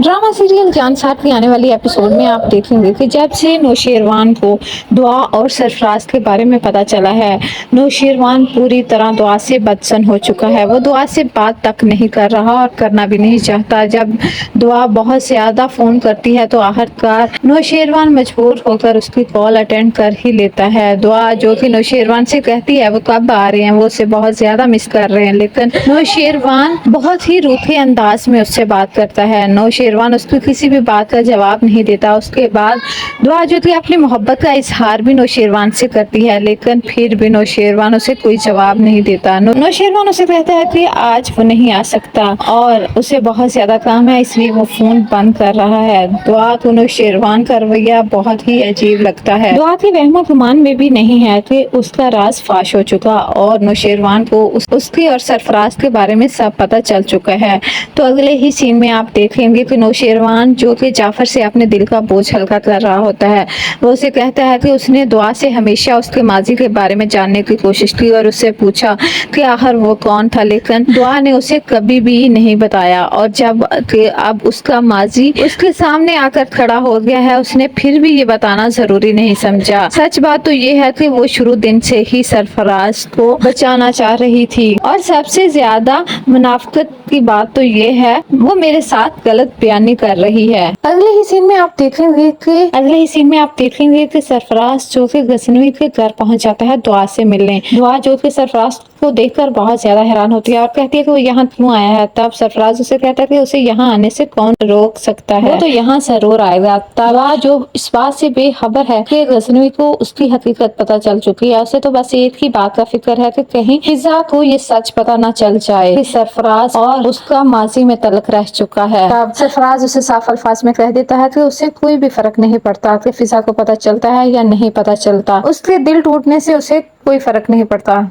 Drama serial जान साथ की आने वाली एपिसोड में आप देखेंगे कि जब से नौशेरवान को दुआ और सरफराज के बारे में पता चला है, नौशेरवान पूरी तरह दुआ से बदसन हो चुका है। वो दुआ से बात तक नहीं कर रहा और करना भी नहीं चाहता। जब दुआ बहुत ज्यादा फोन करती है तो आखिरकार नौशेरवान मजबूर होकर उसकी कॉल अटेंड कर ही लेता है। दुआ जो कि नौशेरवान से कहती है वो कब आ रहे हैं, वो उसे बहुत ज्यादा मिस कर रहे हैं, लेकिन नौशेरवान बहुत ही रूखे अंदाज में उससे बात करता है। नौशेरवान उसकी किसी भी बात का जवाब नहीं देता। उसके बाद दुआ जो थी अपनी मोहब्बत का इजहार भी नौशेरवान से करती है, लेकिन फिर भी नौशेरवान उसे कोई जवाब नहीं देता। नौशेरवान उसे कहता है कि आज वो नहीं आ सकता और उसे बहुत ज्यादा काम है, इसलिए वो फोन बंद कर रहा है। दुआ को नौशेरवान का रवैया बहुत ही अजीब लगता है। दुआ के वहमो गुमान में भी नहीं है कि उसका राज फाश हो चुका और नौशेरवान को उसके और सरफराज के बारे में सब पता चल चुका है। तो अगले ही सीन में आप देखेंगे कि नौशेरवान जो कि जाफर से अपने दिल का बोझ हल्का कर रहा होता है, वो उसे कहता है कि उसने दुआ से हमेशा उसके माजी के बारे में जानने की कोशिश की और उससे पूछा कि आखिर वो कौन था, लेकिन दुआ ने उसे कभी भी नहीं बताया। और जब अब उसका माजी उसके सामने आकर खड़ा हो गया है, उसने फिर भी ये बताना जरूरी नहीं समझा। सच बात तो ये है कि वो शुरू दिन से ही सरफराज को बचाना चाह रही थी और सबसे ज्यादा मुनाफिकत की बात तो ये है वो मेरे साथ गलत बयानी कर रही है। अगले ही सीन में आप देखेंगे कि सरफराज जो कि गजनवी के घर पहुंच जाता है दुआ से मिलने। दुआ जो कि सरफराज को देखकर बहुत ज्यादा हैरान होती है और कहती है कि वो यहाँ क्यों आया है। तब सरफराज उसे कहता है कि उसे यहाँ आने से कौन रोक सकता है, वो तो यहाँ जरूर आएगा। दुआ जो इस बात से बेखबर है कि गजनवी को उसकी हकीकत पता चल चुकी है, उसे तो बस एक ही बात का फिक्र है कि कहीं फिजा को ये सच पता न चल जाए कि सरफराज और उसका माजी में तलक रह चुका है। तब सरफराज उसे साफ अल्फाज में कह देता है कि उसे कोई भी फर्क नहीं पड़ता कि फिजा को पता चलता है या नहीं पता चलता, उसके दिल टूटने से उसे कोई फर्क नहीं पड़ता।